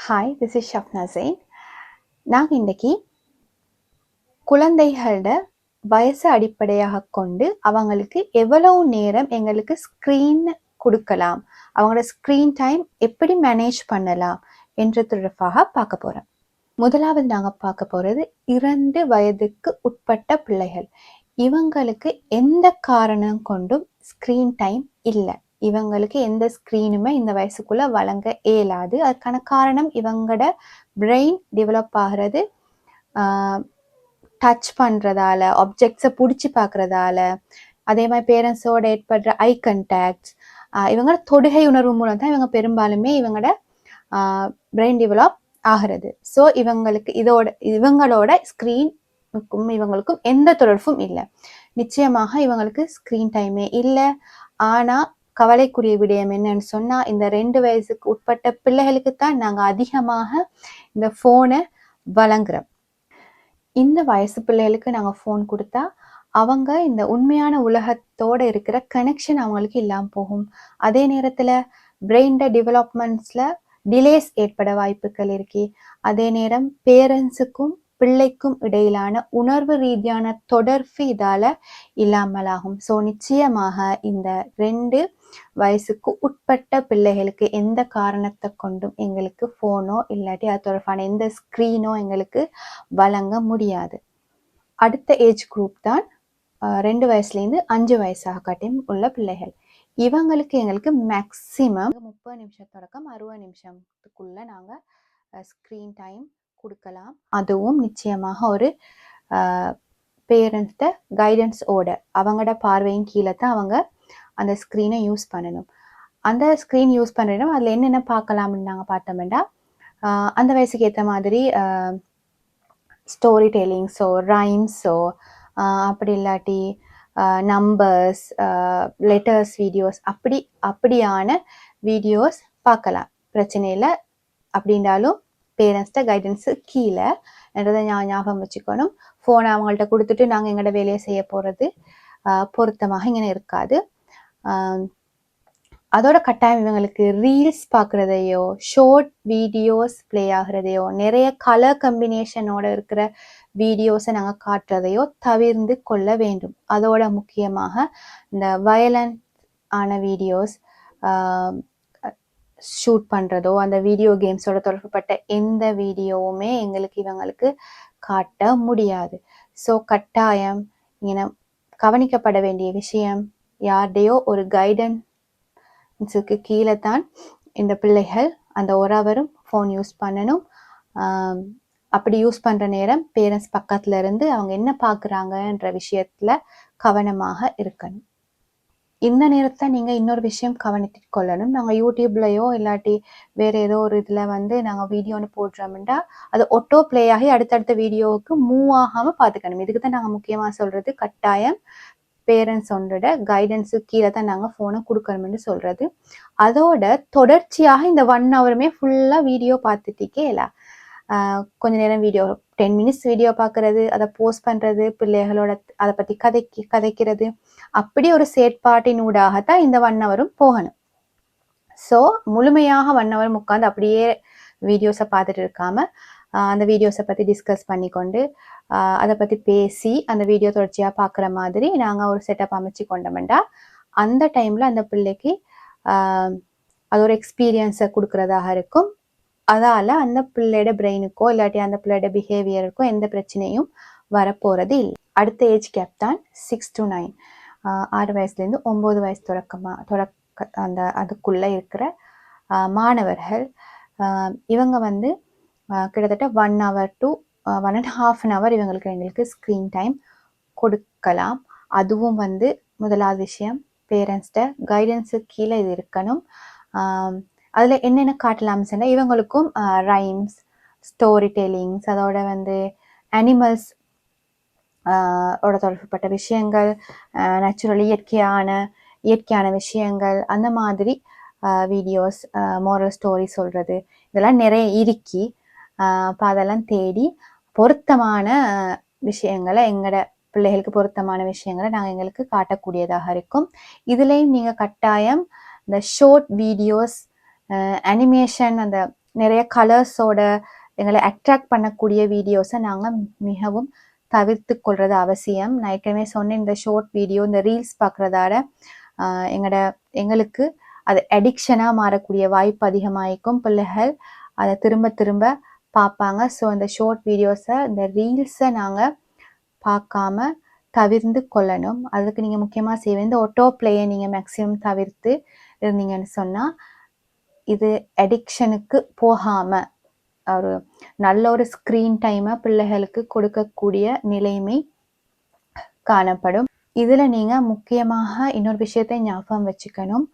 Hi, this is Shabna Jain. நாங்கள் இன்றைக்கி குழந்தைகளோட வயசை அடிப்படையாக கொண்டு அவங்களுக்கு எவ்வளவு நேரம் எங்களுக்கு ஸ்க்ரீன் கொடுக்கலாம், அவங்களோட ஸ்க்ரீன் டைம் எப்படி மேனேஜ் பண்ணலாம் என்ற தொடர்பாக பார்க்க போகிறோம். முதலாவது நாங்கள் பார்க்க போகிறது 2 வயதுக்கு உட்பட்ட பிள்ளைகள். இவங்களுக்கு எந்த காரணம் கொண்டும் ஸ்க்ரீன் டைம் இல்லை. இவங்களுக்கு எந்த ஸ்க்ரீனுமே இந்த வயசுக்குள்ள வழங்க இயலாது. அதுக்கான காரணம் இவங்களோட பிரெயின் டெவலப் ஆகிறது டச் பண்ணுறதால, ஆப்ஜெக்ட்ஸை பிடிச்சி பார்க்குறதால, அதே மாதிரி பேரண்ட்ஸோட ஏற்படுற ஐ கண்டாக்ட்ஸ், இவங்களோட தொடுகை உணர்வு மூலம் தான் இவங்க பெரும்பாலுமே இவங்களோட பிரெயின் டெவலப் ஆகிறது. ஸோ இவங்களுக்கு இவங்களோட ஸ்க்ரீனுக்கும் இவங்களுக்கும் எந்த தொடர்பும் இல்லை. நிச்சயமாக இவங்களுக்கு ஸ்க்ரீன் டைமே இல்லை. ஆனால் கவலைக்குரிய விடயம் என்னன்னு சொன்னால், இந்த 2 வயசுக்கு உட்பட்ட பிள்ளைகளுக்கு தான் நாங்கள் அதிகமாக இந்த ஃபோனை வழங்குறோம். இந்த வயசு பிள்ளைகளுக்கு நாங்கள் ஃபோன் கொடுத்தா அவங்க இந்த உண்மையான உலகத்தோடு இருக்கிற கனெக்ஷன் அவங்களுக்கு இல்லாமல் போகும். அதே நேரத்தில் பிரெயின்ட டெவலப்மெண்ட்ஸில் டிலேஸ் ஏற்பட வாய்ப்புகள் இருக்கு. அதே நேரம் பேரண்ட்ஸுக்கும் பிள்ளைக்கும் இடையிலான உணர்வு ரீதியான தொடர்பு இதால் இல்லாமலாகும். ஸோ நிச்சயமாக இந்த 2 வயசுக்கு உட்பட்ட பிள்ளைகளுக்கு எந்த காரணத்தை கொண்டும் எங்களுக்கு ஃபோனோ இல்லாட்டி அது தொடர்பான எந்த ஸ்க்ரீனோ எங்களுக்கு வழங்க முடியாது. அடுத்த ஏஜ் குரூப் தான் 2 வயசுலேருந்து 5 வயசாக காட்டியும் உள்ள பிள்ளைகள். இவங்களுக்கு எங்களுக்கு மேக்சிமம் 30 நிமிஷம் தொடக்கம் 60 நிமிஷத்துக்குள்ள நாங்கள் ஸ்க்ரீன் டைம் கொடுக்கலாம். அதுவும் நிச்சயமாக ஒரு பேரண்ட்ஸ்ட கைடன்ஸோட அவங்களோட பார்வையின் கீழே தான் அவங்க அந்த ஸ்க்ரீனை யூஸ் பண்ணணும். அந்த ஸ்க்ரீன் யூஸ் பண்ணுறோம் அதில் என்னென்ன பார்க்கலாம்னு நாங்கள் பார்த்தோம்னா, அந்த வயசுக்கு ஏற்ற மாதிரி ஸ்டோரி டெல்லிங்ஸோ, ரைம்ஸோ, அப்படி இல்லாட்டி நம்பர்ஸ், லெட்டர்ஸ், வீடியோஸ் அப்படியான வீடியோஸ் பார்க்கலாம். பிரச்சனை இல்லை. அப்படின்றாலும் பேரண்ட்ஸ்ட கைடன்ஸு கீழே என்றதை ஞாபகம் வச்சுக்கணும். ஃபோனை அவங்கள்ட்ட கொடுத்துட்டு நாங்கள் எங்களோட வேலையை செய்ய போகிறது பொருத்தமாக இங்கே இருக்காது. அதோட கட்டாயம் இவங்களுக்கு ரீல்ஸ் பார்க்குறதையோ, ஷார்ட் வீடியோஸ் ப்ளே ஆகிறதையோ, நிறைய கலர் கம்பினேஷனோட இருக்கிற வீடியோஸை நாங்கள் காட்டுறதையோ தவிர்த்து கொள்ள வேண்டும். அதோட முக்கியமாக இந்த வயலண்ட் ஆன வீடியோஸ் ஷூட் பண்ணுறதோ, அந்த வீடியோ கேம்ஸோட தொடர்புப்பட்ட எந்த வீடியோவுமே இவங்களுக்கு காட்ட முடியாது. ஸோ கட்டாயம் இங்கே கவனிக்கப்பட வேண்டிய விஷயம், யார்டையோ ஒரு கைடன்ஸுக்கு கீழே தான் இந்த பிள்ளைகள் அந்த ஒருவரும் ஃபோன் யூஸ் பண்ணணும். அப்படி யூஸ் பண்ணுற நேரம் பேரண்ட்ஸ் பக்கத்தில் இருந்து அவங்க என்ன பார்க்குறாங்கன்ற விஷயத்தில் கவனமாக இருக்கணும். இந்த நேரத்தில் நீங்கள் இன்னொரு விஷயம் கவனித்து கொள்ளணும். நாங்கள் யூடியூப்லையோ இல்லாட்டி வேறு ஏதோ ஒரு இதில் நாங்கள் வீடியோன்னு போடுறோம்னா அது ஆட்டோ ப்ளே ஆகி அடுத்தடுத்த வீடியோவுக்கு மூவ் ஆகாமல் பார்த்துக்கணும். இதுக்கு தான் நாங்கள் முக்கியமாக சொல்கிறது, கட்டாயம் பேரண்ட்ஸோட கைடன்ஸு கீழே தான் நாங்கள் ஃபோனை கொடுக்கணும்னு சொல்கிறது. அதோட தொடர்ச்சியாக இந்த 1 ஹவருமே ஃபுல்லாக வீடியோ பார்த்துட்டே இல்லை. கொஞ்ச நேரம் வீடியோ 10 மினிட்ஸ் வீடியோ பார்க்குறது, அதை போஸ்ட் பண்ணுறது, பிள்ளைகளோட அதை பற்றி கதைக்கிறது, அப்படி ஒரு செயற்பாட்டின் ஊடாகத்தான் இந்த 1 ஹவரும் போகணும். ஸோ முழுமையாக 1 ஹவர் உட்காந்து அப்படியே வீடியோஸை பார்த்துட்டு இருக்காமல் அந்த வீடியோஸை பற்றி டிஸ்கஸ் பண்ணிக்கொண்டு அதை பற்றி பேசி அந்த வீடியோ தொடர்ச்சியாக பார்க்குற மாதிரி நாங்கள் ஒரு செட்டப் அமைச்சு கொண்டோம்னா அந்த டைமில் அந்த பிள்ளைக்கு அது ஒரு எக்ஸ்பீரியன்ஸை கொடுக்குறதாக இருக்கும். அதால் அந்த பிள்ளையோட பிரெயினுக்கோ இல்லாட்டி அந்த பிள்ளையோட பிஹேவியருக்கோ எந்த பிரச்சனையும் வரப்போகிறது இல்லை. அடுத்த ஏஜ் கேப் தான் 6 to 9, 6 வயசுலேருந்து 9 வயசு அதுக்குள்ளே இருக்கிற மாணவர்கள். இவங்க கிட்டத்தட்ட 1 hour to 1.5 hour எங்களுக்கு ஸ்க்ரீன் டைம் கொடுக்கலாம். அதுவும் முதலாவது விஷயம், பேரண்ட்ஸ்ட கைடன்ஸு கீழே இது இருக்கணும். அதில் என்னென்ன காட்டலாம்னு சொன்னால், இவங்களுக்கும் ரைம்ஸ், ஸ்டோரி டெல்லிங்ஸ், அதோட அனிமல்ஸ் ஓட தொடர்புப்பட்ட விஷயங்கள், நேச்சுரலி இயற்கையான விஷயங்கள், அந்த மாதிரி வீடியோஸ், மோரல் ஸ்டோரி சொல்கிறது, இதெல்லாம் நிறைய இருக்கி. அப்போ அதெல்லாம் தேடி பொருத்தமான விஷயங்களை எங்களோட பிள்ளைகளுக்கு பொருத்தமான விஷயங்களை நாங்கள் எங்களுக்கு காட்டக்கூடியதாக இருக்கும். இதுலேயும் நீங்கள் கட்டாயம் இந்த ஷார்ட் வீடியோஸ், அனிமேஷன், அந்த நிறைய கலர்ஸோட எங்களை அட்ராக்ட் பண்ணக்கூடிய வீடியோஸை நாங்கள் மிகவும் தவிர்த்து கொள்வது அவசியம். நான் ஏற்கனவே சொன்னேன், இந்த ஷார்ட் வீடியோ, இந்த ரீல்ஸ் பார்க்குறதால எங்களுக்கு அது அடிக்ஷனாக மாறக்கூடிய வாய்ப்பு அதிகமாகிக்கும். பிள்ளைகள் அதை திரும்ப திரும்ப பார்ப்பாங்க. ஸோ இந்த ஷார்ட் வீடியோஸை, இந்த ரீல்ஸை நாங்கள் பார்க்காம தவிர்த்து கொள்ளணும். அதுக்கு நீங்கள் முக்கியமாக செய்ய இந்த ஆட்டோ பிளேயை நீங்கள் மேக்ஸிமம் தவிர்த்து இருந்தீங்கன்னு சொன்னால் இது அடிக்ஷனுக்கு போகாமல் ஒரு நல்ல ஒரு ஸ்க்ரீன் டைமை பிள்ளைகளுக்கு கொடுக்கக்கூடிய நிலைமை காணப்படும். இதில் நீங்கள் முக்கியமாக இன்னொரு விஷயத்தை ஞாபகம் வச்சுக்கணும்.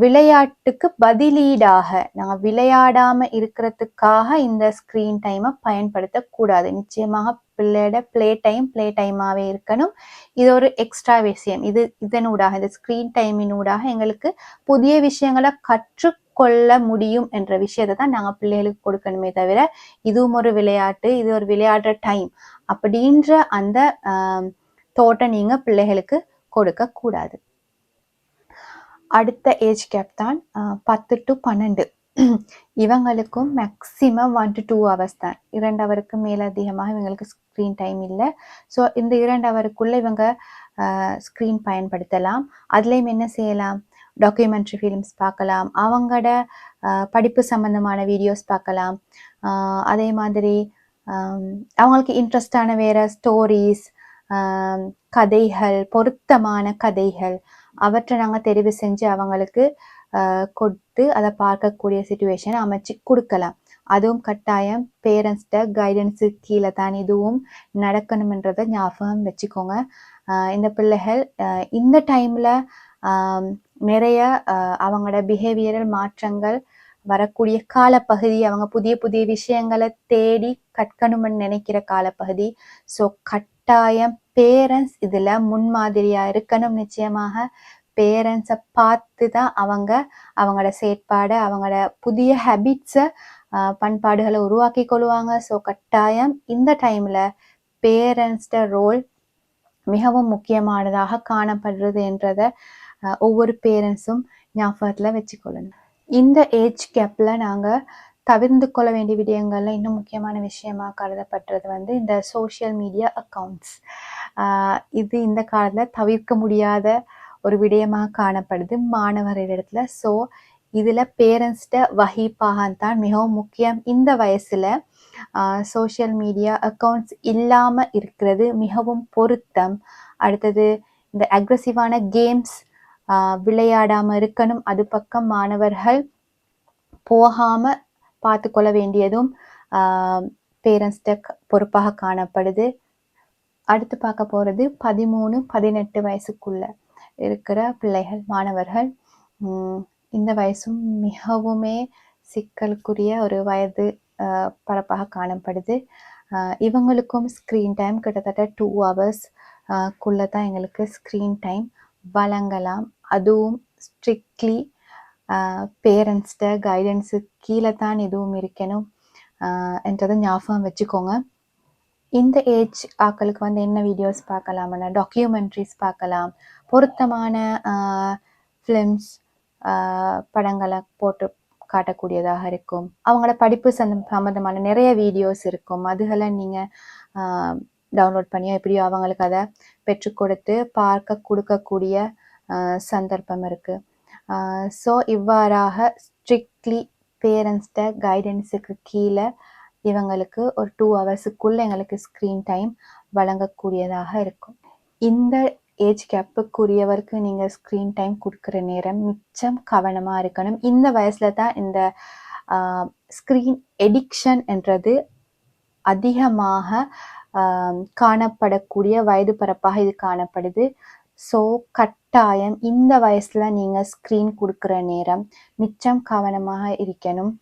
விளையாட்டுக்கு பதிலீடாக நாங்கள் விளையாடாமல் இருக்கிறதுக்காக இந்த ஸ்க்ரீன் டைமை பயன்படுத்தக்கூடாது. நிச்சயமாக பிள்ளையோட ப்ளே டைமாகவே இருக்கணும். இது ஒரு எக்ஸ்ட்ரா விஷயம். இதனூடாக, இந்த ஸ்க்ரீன் டைமினூடாக எங்களுக்கு புதிய விஷயங்களை கற்றுக்கொள்ள முடியும் என்ற விஷயத்தை தான் நாங்கள் பிள்ளைகளுக்கு கொடுக்கணுமே தவிர, இதுவும் ஒரு விளையாட்டு, இது ஒரு விளையாடுற டைம் அப்படின்ற அந்த தோட்டை நீங்கள் பிள்ளைகளுக்கு கொடுக்கக்கூடாது. அடுத்த ஏஜ் கேப் தான் 10 to 12. இவங்களுக்கும் மேக்ஸிமம் 1 to 2 hours தான். 2 ஹவருக்கு மேலே அதிகமாக இவங்களுக்கு ஸ்க்ரீன் டைம் இல்லை. ஸோ இந்த 2 ஹவருக்குள்ளே இவங்க ஸ்க்ரீன் பயன்படுத்தலாம். அதுலேயும் என்ன செய்யலாம்? டாக்குமெண்ட்ரி ஃபிலிம்ஸ் பார்க்கலாம், அவங்களோட படிப்பு சம்பந்தமான வீடியோஸ் பார்க்கலாம். அதே மாதிரி அவங்களுக்கு இன்ட்ரெஸ்டான வேறு ஸ்டோரிஸ், கதைகள், பொருத்தமான கதைகள், அவற்றை நாங்கள் தெரிவு செஞ்சு அவங்களுக்கு கொடுத்து அதை பார்க்கக்கூடிய சிச்சுவேஷனை அமைச்சு கொடுக்கலாம். அதுவும் கட்டாயம் பேரண்ட்ஸ்ட கைடன்ஸு கீழே தான் இதுவும் நடக்கணுன்றதை ஞாபகம் வச்சுக்கோங்க. இந்த பிள்ளைகள் இந்த டைமில் நிறைய அவங்களோட பிஹேவியரல் மாற்றங்கள் வரக்கூடிய காலப்பகுதி, அவங்க புதிய புதிய விஷயங்களை தேடி கற்கணும்னு நினைக்கிற காலப்பகுதி. ஸோ கட்டாயம் பேரண்ட்ஸ் இதில் முன்மாதிரியாக இருக்கணும். நிச்சயமாக பேரண்ட்ஸை பார்த்து தான் அவங்களோட செயற்பாடை, அவங்களோட புதிய ஹேபிட்ஸை, பண்பாடுகளை உருவாக்கி கொள்வாங்க. ஸோ கட்டாயம் இந்த டைமில் பேரண்ட்ஸ்ட ரோல் மிகவும் முக்கியமானதாக காணப்படுறது என்றதை ஒவ்வொரு பேரண்ட்ஸும் ஞாபகத்தில் வச்சுக்கொள்ளணும். இந்த ஏஜ் கேப்பில் நாங்கள் தவிர்த்து கொள்ள வேண்டிய விடயங்கள்ல இன்னும் முக்கியமான விஷயமாக கருதப்படுறது இந்த சோஷியல் மீடியா அக்கௌண்ட்ஸ். இது இந்த காலத்தில் தவிர்க்க முடியாத ஒரு விடயமாக காணப்படுது மாணவர்களிடத்துல. ஸோ இதில் பேரண்ட்ஸ்ட வகிப்பாகத்தான் மிகவும் முக்கியம். இந்த வயசில் சோஷியல் மீடியா அக்கௌண்ட்ஸ் இல்லாமல் இருக்கிறது மிகவும் பொருத்தம். அடுத்தது இந்த அக்ரெசிவான கேம்ஸ் விளையாடாமல் இருக்கணும். அது பக்கம் மாணவர்கள் போகாமல் பார்த்து கொள்ள வேண்டியதும் பேரண்ட்ஸ்ட பொறுப்பாக காணப்படுது. அடுத்து பார்க்க போகிறது 13-18 வயசுக்குள்ள இருக்கிற பிள்ளைகள், மாணவர்கள். இந்த வயசும் மிகவுமே சிக்கலுக்குரிய ஒரு வயது பரப்பாக காணப்படுது. இவங்களுக்கும் ஸ்க்ரீன் டைம் கிட்டத்தட்ட 2 hours குள்ளே தான் எங்களுக்கு ஸ்க்ரீன் டைம் வழங்கலாம். அதுவும் ஸ்ட்ரிக்ட்லி பேரண்ட்ஸ்ட கைடன்ஸு கீழே தான் இதுவும் இருக்கணும் என்றதை ஞாபகம் வச்சுக்கோங்க. இந்த ஏஜ் ஆக்களுக்கு என்ன வீடியோஸ் பார்க்கலாம்னா டாக்குமெண்ட்ரிஸ் பார்க்கலாம், பொருத்தமான ஃபிலிம்ஸ், படங்களை போட்டு காட்டக்கூடியதாக இருக்கும். அவங்களோட படிப்பு சம்பந்தமான நிறைய வீடியோஸ் இருக்கும். அதுகளை நீங்கள் டவுன்லோட் பண்ணியோ எப்படியோ அவங்களுக்கு அதை பெற்றுக் கொடுத்து பார்க்க கொடுக்கக்கூடிய சந்தர்ப்பம் இருக்குது. ஸோ இவ்வாறாக ஸ்ட்ரிக்ட்லி பேரண்ட்ஸ்ட கைடன்ஸுக்கு கீழே இவங்களுக்கு ஒரு 2 ஹவர்ஸுக்குள்ளே எங்களுக்கு ஸ்க்ரீன் டைம் வழங்கக்கூடியதாக இருக்கும். இந்த ஏஜ் கேப்புக்குரியவருக்கு நீங்கள் ஸ்க்ரீன் டைம் கொடுக்குற நேரம் மிச்சம் கவனமாக இருக்கணும். இந்த வயசில் தான் இந்த ஸ்க்ரீன் எடிக்ஷன் என்றது அதிகமாக காணப்படக்கூடிய வயது பரப்பாக இது காணப்படுது. ஸோ கட்டாயம் இந்த வயசில் நீங்கள் ஸ்க்ரீன் கொடுக்குற நேரம் மிச்சம் கவனமாக இருக்கணும்.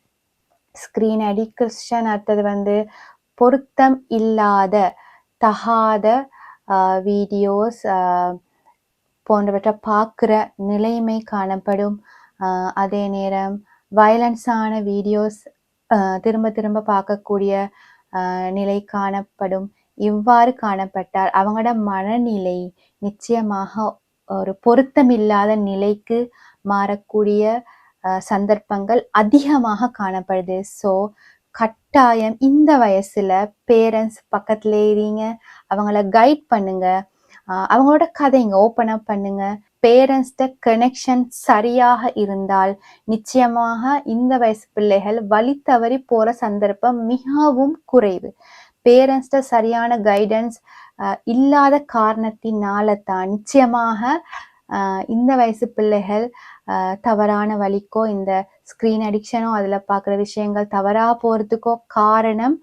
ஸ்க்ரீன் அடிக்ஷன் அடுத்தது பொருத்தம் இல்லாத தகாத வீடியோஸ் போன்றவற்றை பார்க்குற நிலைமை காணப்படும். அதே நேரம் வயலன்ஸான வீடியோஸ் திரும்ப திரும்ப பார்க்கக்கூடிய நிலை காணப்படும். இவ்வாறு காணப்பட்டால் அவங்களோட மனநிலை நிச்சயமாக ஒரு பொருத்தமில்லாத நிலைக்கு மாறக்கூடிய சந்தர்ப்பங்கள் அதிகமாக காணப்படுது. ஸோ கட்டாயம் இந்த வயசுல பேரண்ட்ஸ் பக்கத்துல இருங்க, அவங்கள கைட் பண்ணுங்க, அவங்களோட கதைங்க ஓப்பன் அப் பண்ணுங்க. பேரண்ட்ஸ்ட கனெக்ஷன் சரியாக இருந்தால் நிச்சயமாக இந்த வயசு பிள்ளைகள் வழி தவறி போற சந்தர்ப்பம் மிகவும் குறைவு. பேரண்ட்ஸ்ட சரியான கைடன்ஸ் இல்லாத காரணத்தினால தான் நிச்சயமாக இந்த வயசு பிள்ளைகள் தவறான வழிக்கோ இந்த ஸ்க்ரீன் அடிக்ஷனோ அதில் பார்க்குற விஷயங்கள் தவறாக போகிறதுக்கோ காரணம்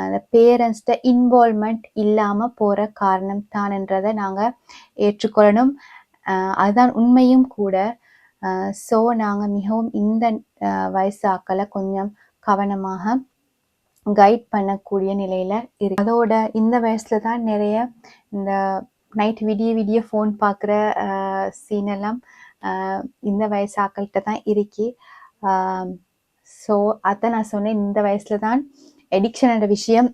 இந்த பேரண்ட்ஸ்ட இன்வால்மெண்ட் இல்லாமல் போகிற காரணம் தான்ன்றதை நாங்கள் ஏற்றுக்கொள்ளணும். அதுதான் உண்மையும் கூட. ஸோ நாங்கள் மிகவும் இந்த வயசு ஆக்களை கொஞ்சம் கவனமாக கைட் பண்ணக்கூடிய நிலையில் இருக்கு. அதோட இந்த வயசுல தான் நிறைய இந்த நைட் விடிய ஃபோன் பார்க்குற சீனெல்லாம் இந்த வயசு ஆக்கள்கிட்ட தான் இருக்கு. ஸோ அதை நான் சொன்னேன், இந்த வயசுல தான் எடிக்ஷன் விஷயம்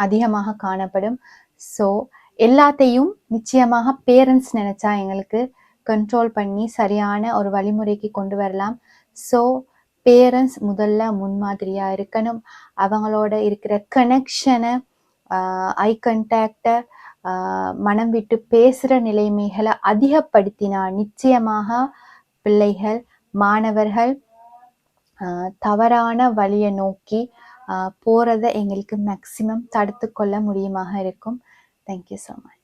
அதிகமாக காணப்படும். ஸோ எல்லாத்தையும் நிச்சயமாக பேரண்ட்ஸ் நினைச்சா எங்களுக்கு கண்ட்ரோல் பண்ணி சரியான ஒரு வழிமுறைக்கு கொண்டு வரலாம். ஸோ பேரண்ட்ஸ் முதல்ல முன்மாதிரியா இருக்கணும். அவங்களோட இருக்கிற கனெக்ஷனை, ஐ கண்டாக்டை, மனம் விட்டு பேசுகிற நிலைமைகளை அதிகப்படுத்தினா நிச்சயமாக பிள்ளைகள் மாணவர்கள் தவறான வழியை நோக்கி போகிறத எங்களுக்கு மேக்சிமம் தடுத்து கொள்ள முடியுமாக இருக்கும். Thank you so much.